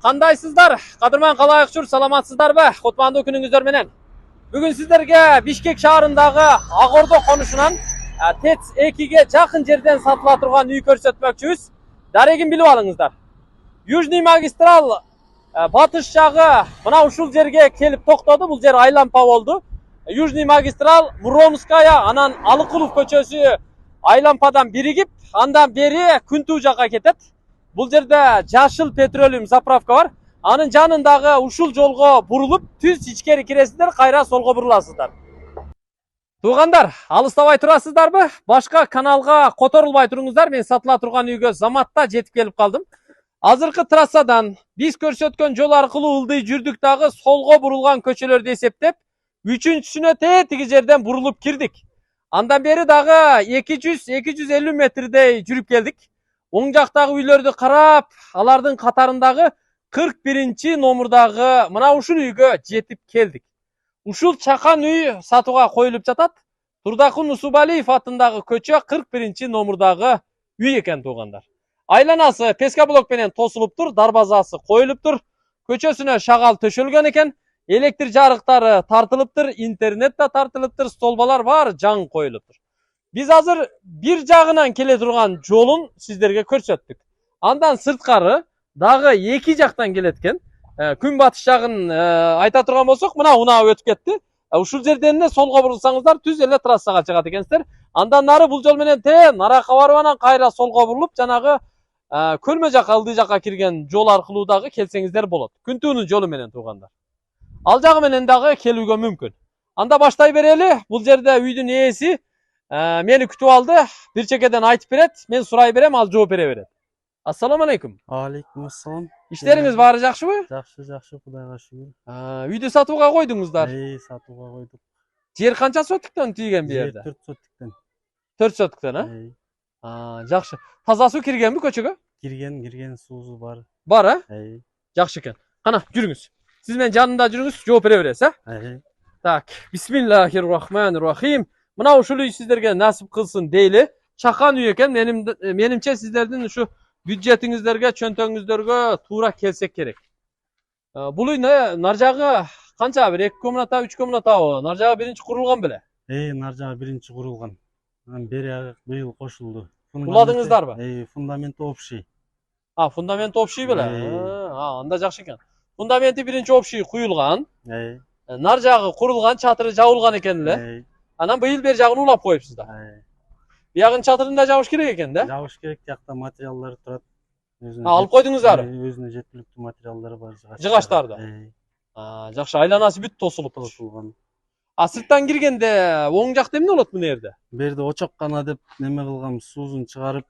Kandayсыздар, Kadırman Kalayıkçur, salamatсыздар be, Kutmandı gününüzler menen. Bugün sizlerge Bişkek şaharındağı Ağordu konuşunan TET 2'ge жақын жерден satıla turgan uy көрсөтмөкчүбүз. Дарегин билип алыңыздар. Южный магистрал батыш жагы мына ушул жерге келип токтоду. Бул жер айлампа болду. Южный магистрал Муромская, анан Алыкулов көчөсү айлампадан биригип, андан бери Күнтүү жакка кетет. Бул жерде жашыл петролиум заправка бар. Анын жанындагы ушул жолго бурулуп, түз ичкери киресиздер, кайра солго буруласыздар. Туугандар, алыстабай турасыздарбы? Башка каналга которулбай туруңуздар. Мен сатыла турган үйгө заматта жетип келип калдым. Азыркы трассадан биз көрсөткөн жол аркылуу ылдый жүрдүк дагы солго бурулган көчөлөрдү эсептеп, үчүнчүсүнө тетиги жерден бурулуп кирдик. Андан бери дагы 200-250 метрдей жүрүп келдик. Оң жактагы үйлөрдү карап, алардын катарындагы 41 номурдагы мына ушул үйгө жетип келдик. Ушул чакан үй сатууга коюлуп жатат. Турдакун Усубалиев атындагы көчө 41 номурдагы үй экен туугандар. Айланасы пескаблок менен тосулуптур, дарбазасы коюлуптур. Көчөсүнө шагал төшөлгөн экен. Электр жарыктары тартылыптыр, интернет да тартылыптыр, столбалар бар, жаң коюлуптур. Биз азыр бир жагынан келе турган жолун сиздерге көрсөттүк. Андан сырткары дагы эки жактан келет экен. Күн батыш жагын айта турган болсок, мына унаа өтүп кетти. Ушул жерден эле солго бурулсаңыздар, түз эле трассага чыгат экенсиздер. Андан нары бул жол менен наракка барып анан кайра солго бурулуп, жанагы көлмө жакка, ылдый жакка кирген жол аркылуу дагы келсеңиздер болот. Күнтүүнүн жолу менен туугандар. Ал жагы менен дагы келүүгө мүмкүн. Анда баштай берели. Бул жерде үйдүн ээси мени күтүп алды. Бир чекеден айтып берет, мен сурай берем, ал жооп бере берет. Ассаламу алейкум. Алейкум ассалам. Иштериңиз баары жакшыбы? Жакшы, Кудайга шүгүр. Үйдү сатууга койдуңуздар. Сатууга койдук. Жер канча сотиктен тийген бу жерде? 4 сотиктен. 4 сотиктен, жакшы. Таза суу киргенби көчөгө? Кирген, суусу бар. Бар, жакшы экен. Кана, жүрүңүз. Siz men janında жүрүңүз, жооп бере бересиз, Так, бисмиллахир-рахманир-рахим. Мына ушул үй сиздерге насип кылсын дейли. Чакан үй экен, менимче сиздердин ушу бюджетиңиздерге, чөнтөгүңүздөргө туура келсек керек. Бул үй нар жагы канча? Бир 2 комната, 3 комнатабы? Нар жагы биринчи курулган беле? Нар жагы биринчи курулган. Бери быйыл кошулду. Куладыңыздарбы? Фундамент общий. Фундамент общий беле? Анда жакшы экен. Фундаменти биринчи общий куюлган. Нар жагы курулган, чатыры жабылган экен эле. Анан быйыл бер жагын улап коюпсуздар. Биягын чатырын да жабыш керек экен да? Жабыш керек, жакта материалдар турат. Алып койдуңуздар? Өзүнө жеткиликтүү материалдары бар. Жыгачтарды. Жакшы, айланасы бүт тосулуп турган. Сырттан киргенде оң жакта эмне болот мына жерде? Бу жерде очоккана деп неме кылганбыз, суузун чыгарып,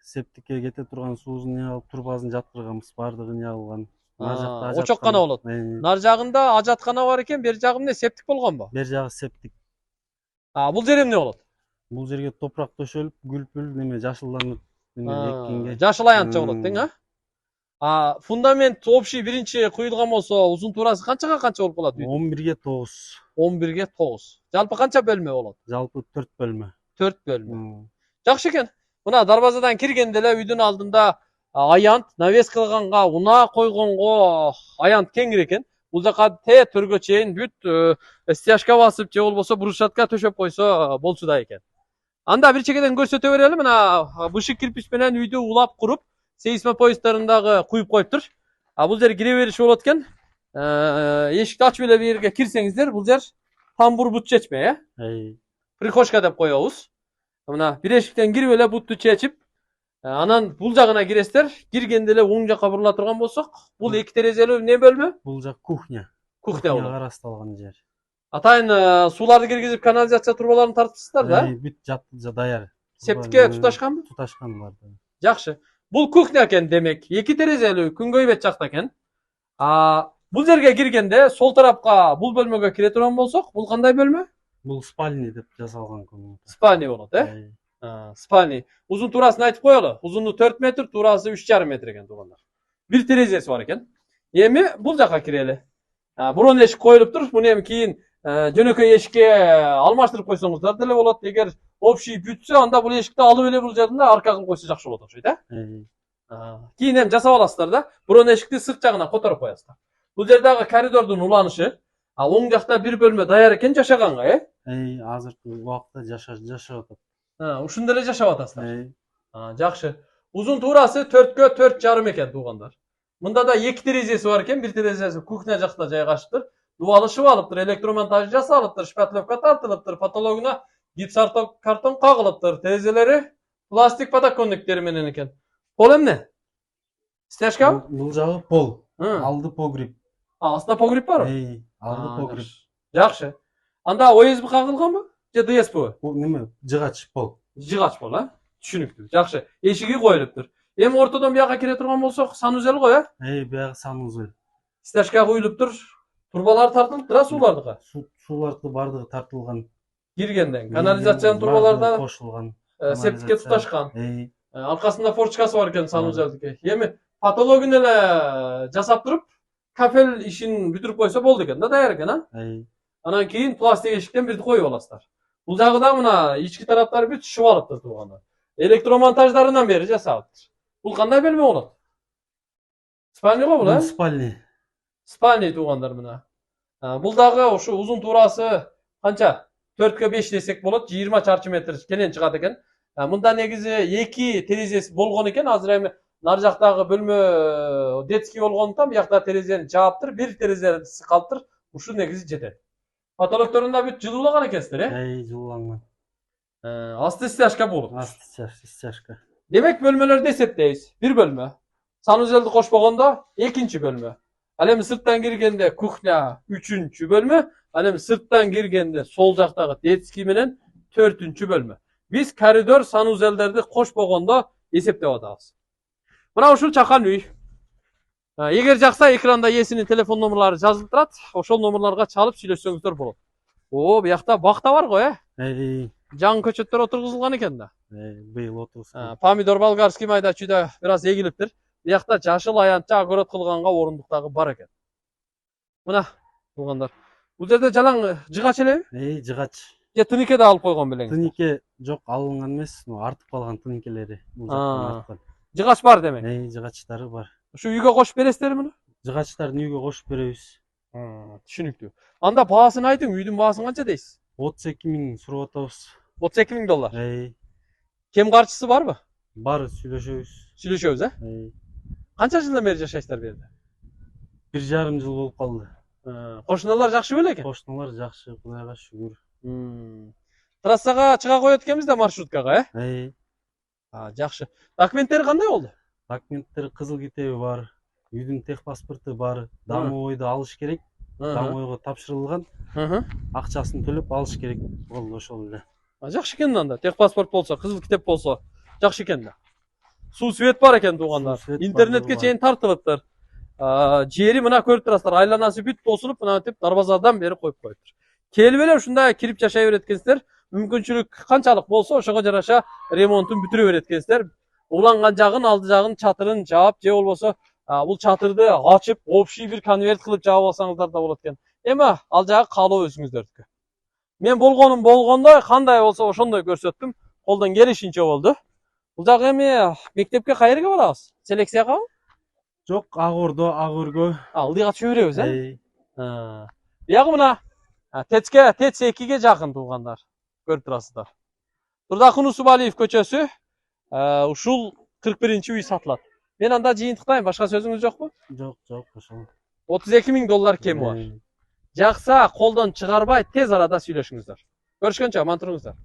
септикке кете турган суузун алып, турбасын жаткырганбыз, бардыгын ягылган. Очоккана болот. Нар жагында ажаткана бар экен, бер жагы эмне, септик болгонбу? Бер жагы септик. Бул жер эмне болот? Бул жерге топурак төшөлүп, гүлпүл неме жашылданып, эккенге. Жашыл аянтча болот, тең, Фундамент общий биринчи куюлган болсо, узун туурасы канчага канча болуп калат? 11ге 9. 11ге 9. Жалпы канча бөлмө болот? Жалпы 4 бөлмө. 4 бөлмө. Жакшы экен. Мына дарбазадан киргенде эле үйдүн алдында аянт, навес кылганга, унаа койгонго аянт кеңир экен. Бул жака төргө чейин бүт стяжка басып, же болбосо брусчатка төшөп койсо болчу экен. Анда бир чекеден көрсөтө берели. Мына бышык кирпич менен үйдү улап куруп, сейсмопоисттарындагы куюп коюптур. Бул жер кире бериш болот экен. Эшикти ачып эле бу жерге кирсеңиздер, бул жер тамбур бут чечме, Прихожка деп коебуз. Мына бир эшиктен кирип эле бутту чечип, анан бул жагына киресиздер. Киргенде эле оң жакка бурула турган болсок, бул 2 терезелүү не бөлмө? Бул жак кухня. Кухня болот. Карасталган жер. Атайын сууларды киргизип, канализация турбаларын тартыпсыздар да? Бүт жапты, даяр. Септикке туташканбы? Туташкан бар. Жакшы. Бул кухня экен демек. 2 терезелүү күнгөй бет жакта экен. Бул жерге киргенде сол тарапка бул бөлмөгө кире турган болсок, бул кандай бөлмө? Бул спальня деп жасалган комната. Спальня болот, Спальня. Узун туурасын айтып коелу. Узуну 4 метр, туурасы 3,5 метр экен туугандар. Бир терезеси бар экен. Эми бул жакка кирели. Бурун эшик коюлуптур. Муну эми кийин жөнөкөй эшикке алмаштырып койсоңуздар деле болот. Эгер общий бүтсө, анда бул эшикти алып эле бул жерде арка кылып койсо жакшы болот окшойт, Кейін hem жасап alasыздар да. Бұрын эшикти сырт жагына которуп коесуздар. Бул жердagi коридордун уланышы, оң жакта бир бөлмө даяр экен жашаганга, Азыркы убакытта жашап атат. Ушунда эле жашап атасыздар. Жакшы. Uzun tuğrası 4'kö 4,5 eкен tuğanlar. Bunda da 2 terezesi var eкен, bir terezesi kухня жақта жайгашыптыр. Дуалышып алыптыр, электромонтаж жасалыптыр, шпатлевка тартылыптыр, потологуна гипс картон кагылыптыр, терезелери пластик подоконниктери менен экен. Пол эмне? Стяжка? Бул жагы пол. Алды погреб. Астында погреб бар? Алды погреб. Жакшы. Анда ОСБ кагылганбы? Же ДСП? Бул неме? Жыгач пол. Жыгач пол, Түшүнүктүү. Жакшы. Эшиги коюлуптур. Эми ортодон бияка кире турган болсок, санузел го, Бияка санузел. Стяжка коюлуптур. Турбалар тартылыптыр, суулардыкы. Сууларды бардыгы тартылган. Киргенден. Канализациянын турбаларда кошулган. Септикке туташкан. Аркасында форчкасы бар экен санузелдики. Эми патологун эле жасап туруп, кафел ишин бүтүрүп койсо болду экен да, даяр экен, Анан кийин пластик эшиктен бирди коюп аласыздар. Бул жагы да мына ички тараптары бүт түшүп алыптыр туугандар. Электромонтаждарынан бери жасалыптыр. Бул кандай бөлмө болот? Спальня го бул, Спальня. Спальня туугандар мына. Бул дагы ушу узун туурасы канча? 4'kö 5 десек болот, 20 чарчы метр кенен чыгат экен. Мында негизи 2 терезеси болгон экен. Азыр эми нар жактагы бөлмө детский болгондуктан биякта терезени жааптыр, бир терезеси калыптыр. Ушу негизи жетет. Потолокторунда бүт жылуулаган экенсиздер, Жылууланган. Асты стяжка болот. Асты стяжка. Демек бөлмөлөрдү эсептейбиз. Бир бөлмө. Санузелди кошпогондо экинчи бөлмө. Ал эми сырттан киргенде кухня 3-чү бөлмө. Ал эми сырттан киргенде сол жактагы детский менен 4-чү бөлмө. Биз коридор санузелдерди кошпогондо эсептеп атабыз. Мына ушул чакан үй. Эгер жакса экранда ээсинин телефон номерлары жазылып турат, ошол номерларга чалып сүйлөшсөңүздөр болот. Биякта бакта бар го, Жаңы көчөттөр отургузулган экен да. Быйыл отургузулган. Помидор болгарский майда чүйдө бираз эгилиптир. Биякта жашыл аянтча огород кылганга орундук дагы бар экен. Мына туугандар. Бул жерде жалаң жыгач элеби? Жыгач. Же тынике да алып койгон белең? Тынике жок, алынган эмес, артып калган тыникелери. Бул жактан арткан. Жыгач бар демек? Жыгачтары бар. Ушу үйгө кошуп бересиздерби муну? Жыгачтарды үйгө кошуп беребиз. Түшүнүктүү. Анда баасын айтың, үйдүн баасын канча дейсиз? 32 миң сурап атабыз. 32 миң доллар. Кем карчысы барбы? Бар, Сүйлөшөбүз, Канча жылдан бери жашайсыздар бу жерде? 1,5 жыл болуп калды. Кошуналар жакшы беле экен? Кошуналар жакшы, Кудайга шүгүр. Трассага чыга коет экенбиз да маршруткага, Жакшы. Документтери кандай болду? Документтери кызыл китеби бар, үйдүн техпаспорту бар, домовойду алыш керек. Домовойго тапшырылган. Акчасын төлөп алыш керек болду ошол эле. Жакшы экен анда. Техпаспорт болсо, кызыл китеп болсо, жакшы экен да. Суу свет бар экен туугандар. Интернетке чейин тартылыптыр. Жери мына көрүп турасыздар, айланасы бүт тосулуп, мынантип дарбазадан бери коюп коюптур. Келип эле ушундай кирип жашай берет экенсиздер. Мүмкүнчүлүк канчалык болсо, ошого жараша ремонтун бүтүрө берет экенсиздер. Уланган жагын, алды жагын, чатырын жаап, же болбосо бул чатырды ачып, общий бир конверт кылып жаап алсаңыздар да болот экен. Эми ал жагы каалоо өзүңүздөрдүкү. Мен болгонум болгондой, кандай болсо ошондой көрсөттүм. Колдон келишинче болду. Бул жагы эми мектепке кайерге барабыз? Селекцияга? Жок, Агордо, Агөргө. Ылдыйга түшө беребиз, Биягы мына ТЭЦ 2ге жакын туугандар. Көрүп турасыздар. Турдакын Усубалиев көчөсү, ушул 41-үй сатылат. Мен анда жыйынтыктайм, башка сөзүңүз жокпу? Жок, ошол. 32 миң доллар кеми бар. Жакса, колдон чыгарбай тез арада сүйлөшүңүздөр. Көрүшкөнчө, аман туруңуздар.